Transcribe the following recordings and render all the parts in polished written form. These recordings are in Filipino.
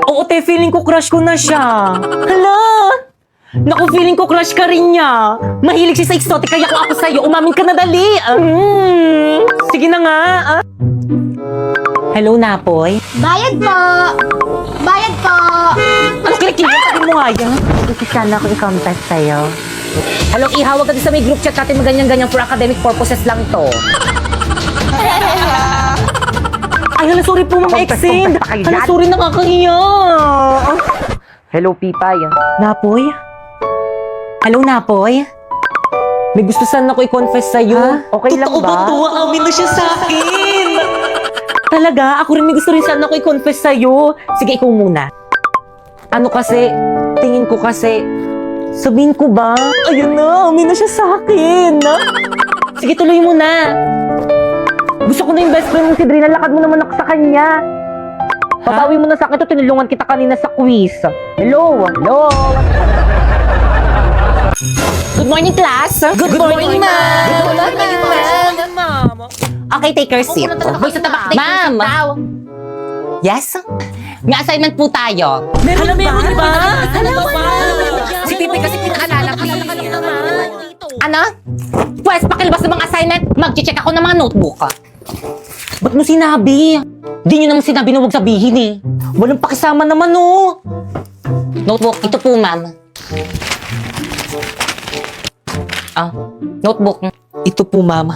Oo, te, feeling ko crush ko na siya. Hala! Naku, feeling ko crush ka rin niya. Mahilig siya sa exotic, kaya ko ako sa'yo. Umamin ka na dali. Sige na nga. Hello, Napoy. Bayad po! Bayad po! Ano kilikili? Sabi mo nga yan. Gusto sana ako i-confess sa'yo. Hello, ihawag ka din sa may group chat natin maganyan-ganyan for academic purposes lang to. Ay, hala, sorry po, mga exend. Hala, sorry, nakakahiya. Hello, Pipay. Napoy? Hello, Napoy? May gusto sana ako i-confess sa'yo. Ha? Okay lang Totoo ba? Totoo ba to? Amin na siya sa akin. Talaga? Ako rin may gusto rin sana ako i-confess sa'yo. Sige, ikaw muna. Ano kasi, tingin ko kasi, sabihin ko ba? Ayun na, amin na siya sa akin. Sige, tuloy mo na. Gusto ko na yung best friend mo si Drina. Lakad mo naman ako sa kanya. Papawi mo na sa akin to. Tinulungan kita kanina sa quiz. Hello? Hello? Good morning, class. Good morning, ma'am. Good morning, ma'am. Okay, take your seat. Boy, sa tabak, Ma'am. Yes? May assignment po tayo. Meron ba? Alam ba? Si Pipi kasi pinaalala ko. Ano? Pwes, pakilabas ng mga assignment. Mag-check ako ng mga notebook. Ba't mo sinabi? Di nyo naman sinabi na huwag sabihin eh. Walang pakisama naman oh. Notebook, ito po ma'am. Ah, notebook. Ito po ma'am.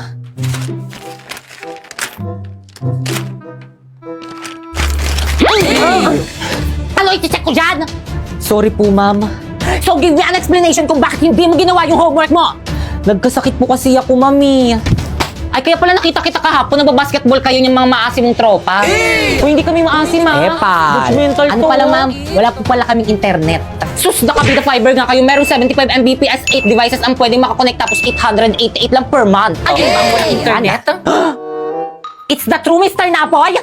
Ano i-check ko dyan? Sorry po ma'am. So give me an explanation kung bakit hindi mo ginawa yung homework mo. Nagkasakit po kasi ako, mami. Ay, kaya pala nakita kita kahapon, nagbabasketball kayo ng mga maasim mong tropa. O hindi kami maasim, ha? Judgmental Ano to. pala, ma'am? Wala po pala kaming internet. Sus, nakabida fiber nga kayo. Merong 75 Mbps, 8 devices ang pwedeng makakonect tapos 888 lang per month. Ay, ba mo ng internet? It's the true, Mr. Napoy.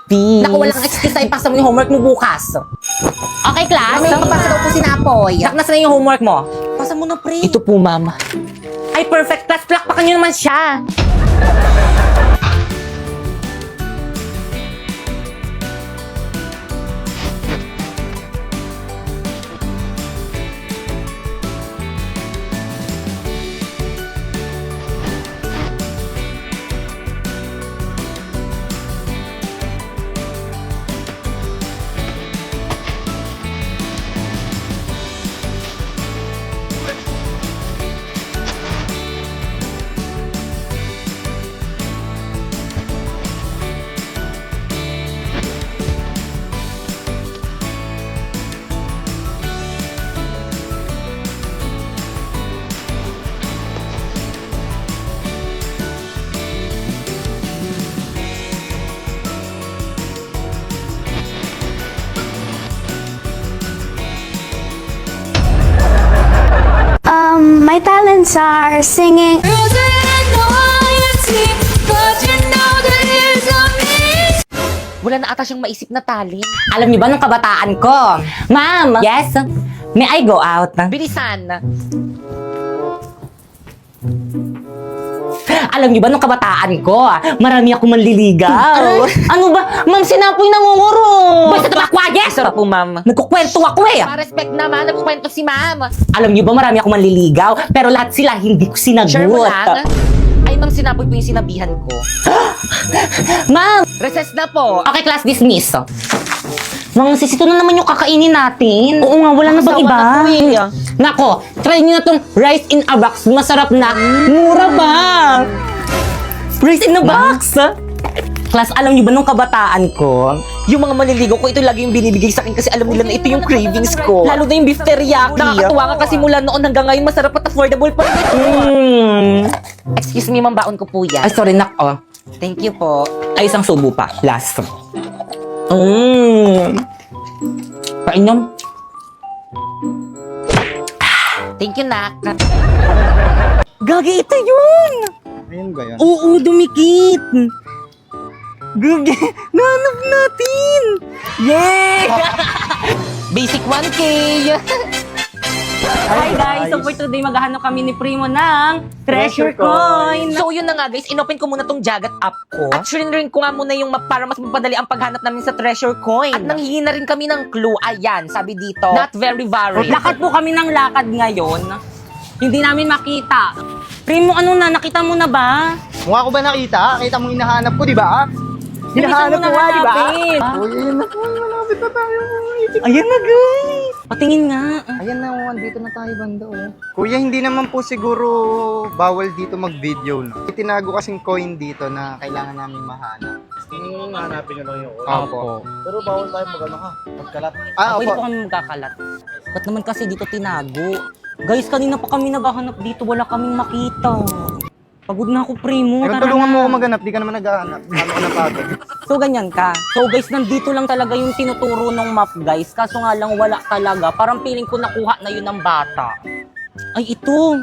Peace. Naku, walang excuse na ipasa mo yung homework mo bukas. Okay, class? May papasa daw po si Napoy. Naknas na yung homework mo. Pasa mo na, pre. Ito po, ma'am. Ay, perfect class. Plakpakan nyo naman siya. My talents are singing. Wala na ata siyang maisip na talent. Alam niyo ba nung kabataan ko? Ma'am! Yes? May I go out? Bilisan. Alam niyo ba nung kabataan ko? Marami ako manliligaw. Ano ba? Ma'am, sinapoy nangunguro. Basta tabakwa, yes! Sarap po, ma'am. Nagkukwento ako eh. Pa-respect naman, nagkukwento si ma'am. Alam niyo ba marami ako manliligaw? Pero lahat sila hindi ko sinagot. Sure mo lang? Ay, ma'am, sinapoy po yung sinabihan ko. Ma'am! Recess na po. Okay, class dismiss. Mga sis, ito na naman yung kakainin natin. Oo nga, wala na bang Sawa iba? na po eh. Nako, try nyo na tong rice in a box. Masarap na. Mura ba? Rice in a box? Class, alam niyo ba nung kabataan ko? Yung mga manliligaw ko, ito lagi yung binibigay sa akin kasi alam nila na ito yung cravings ko. Lalo na yung beef teriyaki. Nakakatuwa nga kasi mula noon hanggang ngayon masarap at affordable pa rin. Excuse me, ma'am, baon ko po yan. Ay, sorry, nak. Oh. Thank you po. Ay, isang subo pa. Last. Painom. Thank you, nak. Gagi, ito yun! Ayun ba yan? Oo, dumikit. Gagi, nanap natin. Yay! Basic 1K. Hi guys! So for today, maghahanap kami ni Primo ng treasure coin. So yun na nga guys, inopen ko muna tong Jagat app ko. At rin ko nga muna yung map para mas mapadali ang paghanap namin sa treasure coin. At nanghihingi na rin kami ng clue. Ayan, sabi dito, not very varied. Lakad po kami ng lakad ngayon. Hindi namin makita. Primo, ano na? Nakita mo na ba? Mukha ko ba nakita? Kita mo hinahanap ko, di ba? Bilisan mo na hanapin. Uy, ayun na po. Malapit na tayo. Ayan na guys! Patingin nga. Ayan na, andito na tayo banda. Oh. Kuya, hindi naman po siguro bawal dito mag-video. No? Itinago kasing coin dito na kailangan namin mahanap. Hanapin nyo lang yung Opo. Pero bawal tayo magkalat. Ah, Pwede opo. po kami magkakalat. Ba't naman kasi dito tinago? Guys, kanina pa kami naghahanap dito. Wala kaming makita. Pagod na ako, Primo. Pero Tara tulungan na. mo ako maghanap, di ka naman naghahanap. Ano ka napagod? So, ganyan ka. So, guys, nandito lang talaga yung tinuturo ng map, guys. Kaso nga lang, wala talaga. Parang feeling ko nakuha na yun ng bata. Ay, ito.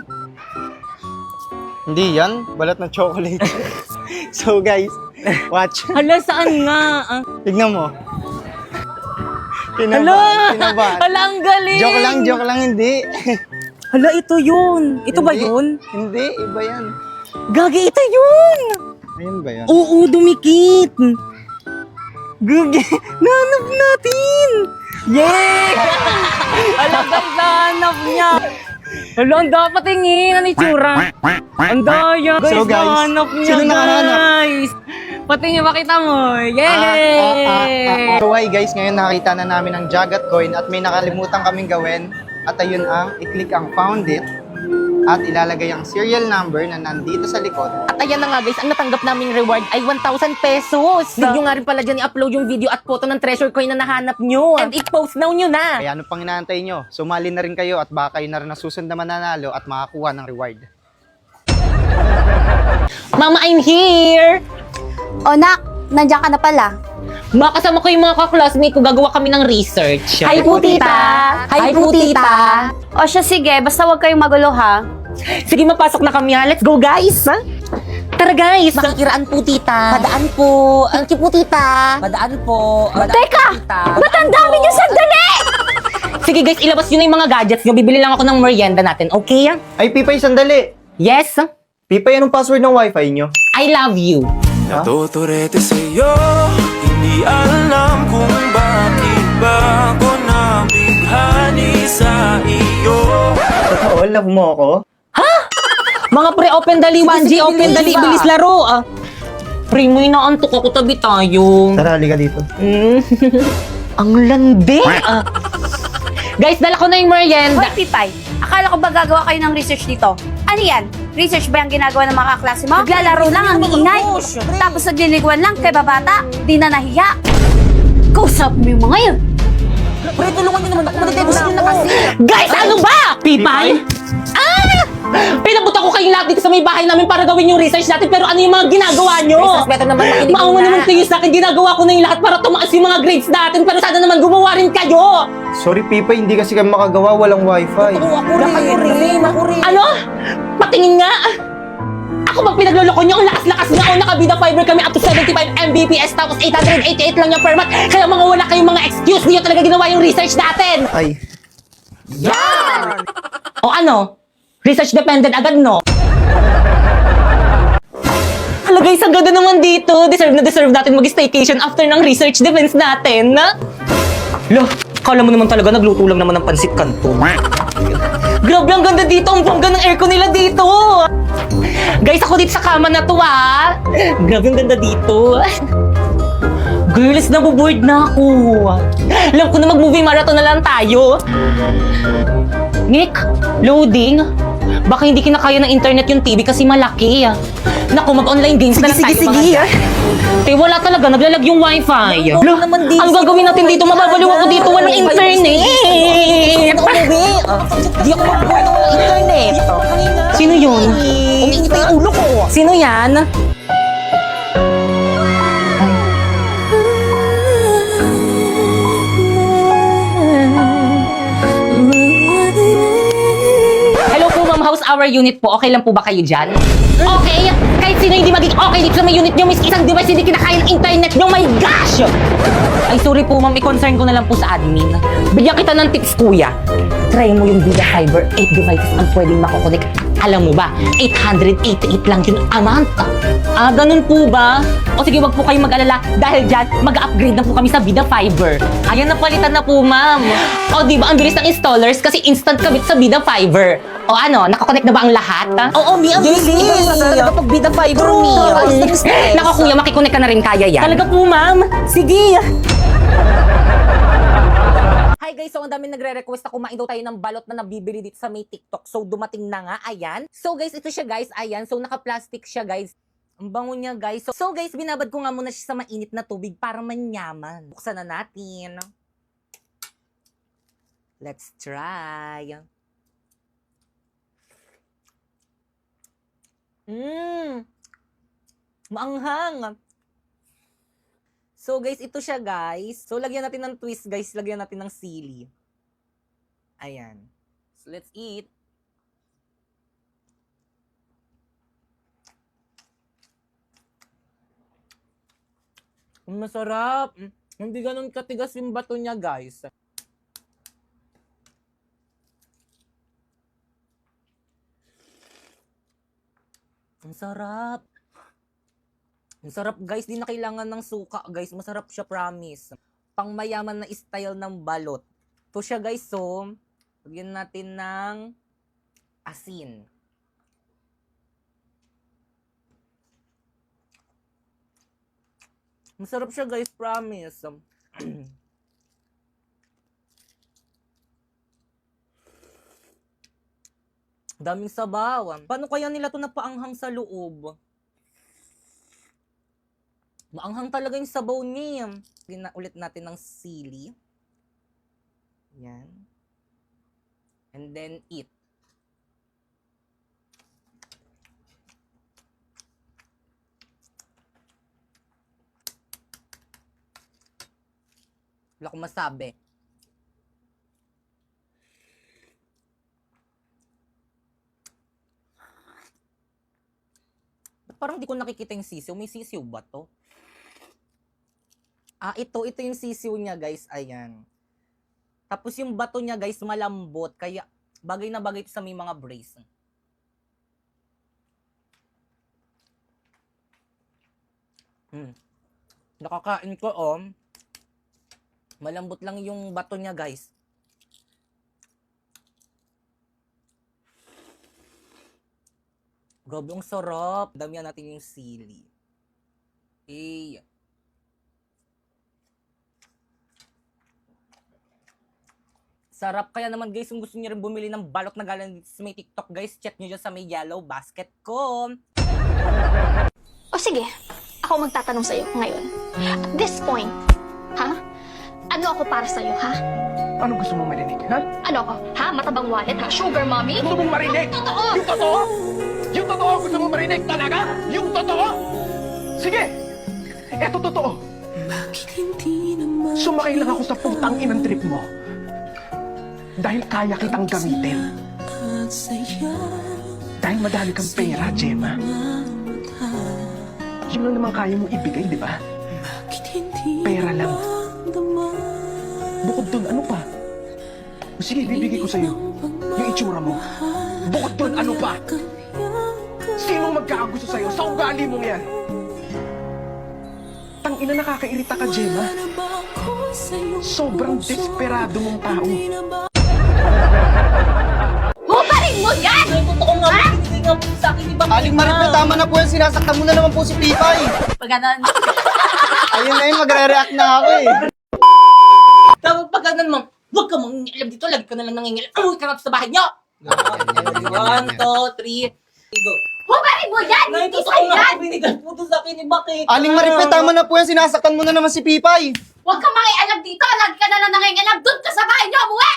Hindi yan, balat ng chocolate. So guys, watch. Hala, saan nga? Tignan mo. Hala! Kinabahan. Hala, ang galing! Joke lang, hindi. Hala, ito yun. Ito ba Hindi. yun? Hindi, iba yan. Gagi, ito yun! Ayun ba yan? Oo, dumikit. Gagi, nahanap natin! Yay! Hala, guys, nahanap niya. Hala, ang dapat tingin. Ano itsura? Ang daya. Guys, So, guys, nahanap niya, sino nakahanap? guys. Pati niya, makita mo. Yay! So hi guys, ngayon nakita na namin ang Jagat coin at may nakalimutan kaming gawin. At ayun ang, i-click ang found it at ilalagay ang serial number na nandito sa likod. At ayan na nga guys, ang natanggap naming reward ay 1,000 pesos. Need nyo nga rin pala dyan i-upload yung video at photo ng treasure coin na nahanap nyo. And i-post now nyo na. Kaya ano pang inaantay nyo? Sumali na rin kayo at baka kayo na rin nasusunod na mananalo at makakuha ng reward. Mama, I'm here! O nak, nandiyan ka na pala. Makasama ko yung mga ka-classmate ko, gagawa kami ng research. Hi po, tita. Hi po, tita. O siya, sige. Basta huwag kayong magulo, ha? Sige, mapasok na kami ha. Let's go guys! Ha? Tara guys! Makikiraan po, tita. Padaan po. Ang po, tita. Padaan po. Teka! Ba't ang dami niyo sandali? Sige guys, ilabas nyo na yung mga gadgets nyo. Bibili lang ako ng merienda natin, okay? Ay, Pipay, sandali! Yes? Pipay, anong password ng wifi nyo? I love you. Natuturete sa'yo, hindi alam kung bakit ba ako nabighani sa iyo. Totoo, love mo ako? Mga pre-open dali, 1G, open dali, bilis laro. Primo, inaantok ako, tabi tayo. Tara, halika dito. Ang landi. Guys, dala ko na yung merienda. Hoy, Pipay. Akala ko ba gagawa kayo ng research dito? Ano yan? Research ba yung ginagawa ng mga kaklase mo? Naglalaro lang ang iingay. Tapos nagliliguan lang kay babata. Di na nahiya. Kausap mo yung mga yun. Pre, tulungan niyo naman ako. Magdedebus nyo na kasi. Guys, ano ba? Pipay? Pinabuta ko kayong lahat dito sa may bahay namin para gawin yung research natin, pero ano yung mga ginagawa nyo? Better naman makinig Maawa naman kayo sa akin, ginagawa ko na yung lahat para tumaas yung mga grades natin, pero sana naman gumawa rin kayo! Sorry, Pipay, hindi kasi kami makagawa, walang wifi. Ako rin. Ano? Patingin nga! Ako bang pinagluloko nyo? Ang lakas-lakas nga! O, nakabida fiber kami up to 75 Mbps, tapos 888 lang yung per month. Kaya mga wala kayong mga excuse, hindi nyo talaga ginawa yung research natin! Ay, O ano? Research dependent agad, no? Hala guys, ang ganda naman dito. Deserve na deserve natin mag-staycation after ng research defense natin. Lo, kala mo naman talaga nagluto lang naman ng pansit kanto. Grabe, ang ganda dito. Ang bongga ng aircon nila dito. Guys, ako dito sa kama na to, ah. Grabe, ang ganda dito. Girls, nabuboard na ako. Alam ko na mag-movie marathon na lang tayo. Nick, loading. Baka hindi kinakaya ng internet yung TV kasi malaki. Naku, mag-online games na lang tayo. Sige. Wala talaga. Naglalag yung wifi. Lo, ang gagawin natin dito? Mababaliw ako dito. Walang internet. Di ako mag-board ng internet. Sino yun? Umiinit na yung ulo ko. Sino yan? Hello po, Ma'am House our unit po, okay lang po ba kayo dyan? Okay? Kahit sino hindi maging okay dito sa may unit nyo, miski isang device hindi kinakaya ng internet nyo, my gosh! Ay, sorry po ma'am, i-concern ko na lang po sa admin. Bigyan kita ng tips, kuya. Try mo yung Vida Fiber, 8 devices ang pwedeng makokonek. Alam mo ba, 888 lang yun a month. Ah, ganun po ba? O sige, wag po kayong mag-alala. Dahil dyan, mag-upgrade na po kami sa Vida Fiber. Ayan, napalitan na po, ma'am. O, di ba, ang bilis ng installers kasi instant kabit sa Vida Fiber. O ano, nakakonect na ba ang lahat? Oo, Mi, ang bilis. Talaga pag Vida Fiber, Mi. Nako, kuya, makikonek ka na rin kaya yan. Talaga po, ma'am. Sige. Hi guys, so ang dami nagre-request na kumain daw tayo ng balot na nabibili dito sa may TikTok. So dumating na nga, ayan. So guys, ito siya guys, ayan. So naka-plastic siya guys. Ang bango niya guys. So guys, binabad ko nga muna siya sa mainit na tubig para manyaman. Buksan na natin. Let's try. Maanghang. So guys, ito siya guys. So lagyan natin ng twist guys, lagyan natin ng sili. Ayan. So let's eat. Masarap. Hindi ganun katigas yung bato niya guys. Ang sarap. Ang sarap guys, di na kailangan ng suka guys. Masarap siya, promise. Pangmayaman na style ng balot. Ito siya guys, so lagyan natin ng asin. Masarap siya guys, promise. Daming sabaw. Paano kaya nila ito napaanghang sa loob? Maanghang talaga yung sabaw niya. Lagyan ulit natin ng sili. Yan. And then eat. Wala akong masabi. Ba't parang di ko nakikita yung sisiw? May sisiw ba to? Ah, ito yung sisiw niya, guys. Ayan. Tapos yung bato niya, guys, malambot. Kaya, bagay na bagay ito sa may mga brace. Nakakain ko, oh. Malambot lang yung bato niya, guys. Grabe, ang sarap. Damihan natin yung sili. Eh. Sarap. Kaya naman guys, kung gusto niyo rin bumili ng balot na galing dito sa may TikTok guys, check nyo dyan sa may yellow basket ko. O sige, ako magtatanong sa'yo ngayon. At this point, ha? Ano ako para sa'yo, ha? Ano gusto mo marinig, ha? Ano ako? Ha? Matabang wallet, ha? Sugar mommy? Gusto mong marinig? Totoo! Yung totoo? Yung totoo gusto mong marinig talaga? Yung totoo? Sige! Eto totoo. Sumakay lang ako sa putang inang trip mo. Dahil kaya kitang gamitin. Dahil madami kang pera, Gemma. Yun lang naman kaya mong ibigay, di ba? Pera lang. Bukod dun, ano pa? Sige, bibigay ko sa'yo yung itsura mo. Bukod dun, ano pa? Sinong magkakagusto sa'yo sa ugali mong yan? Tangina, nakakairita ka, Gemma. Sobrang desperado mong tao. Hubarin mo yan! Ay, totoo nga, binigay nga po sa akin, iba Aling Maripel, tama na po yan. Sinasaktan mo na naman po si Pipay. Pag ganon. Ayun na yun, magre-react na ako eh. Tapos pag ganun, ma'am, huwag ka mangingialam dito, lagi ka na lang nangingialam. Umuwi ka na sa bahay niyo! 1, 2, 3, go. Hubarin mo yan! Nay, Hindi totoo sa'yo nga, yan! binigay po to sa akin, iba kita. Aling Maripel, tama na po yan. Sinasaktan mo na naman si Pipay. Huwag kang makialam dito! Lagi ka na lang nangingialam! Doon ka sa bahay niyo! Umuwi!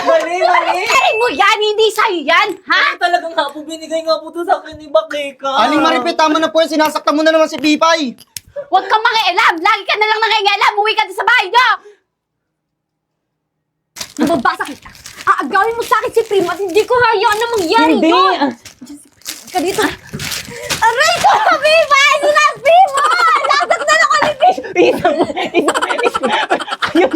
Mali, mali. Hubarin mo yan! Hindi sa'yo yan! Ha? Talagang nga po, binigay nga po to sa akin, iba kita. Aling Maripel, tama na po yan. Sinasaktan mo na naman si Pipay. Huwag kang makialam! Lagi ka na lang nangingialam! Umuwi ka din sa bahay niyo! Mababasa kita! Aagaw Gagawin mo sa akin si Primo at hindi ko hayaan na mangyari Hindi. yun! Ka dito. Aray ko! Viva! Ano na, Primo! Nasaktan ako ni Primo! Isa,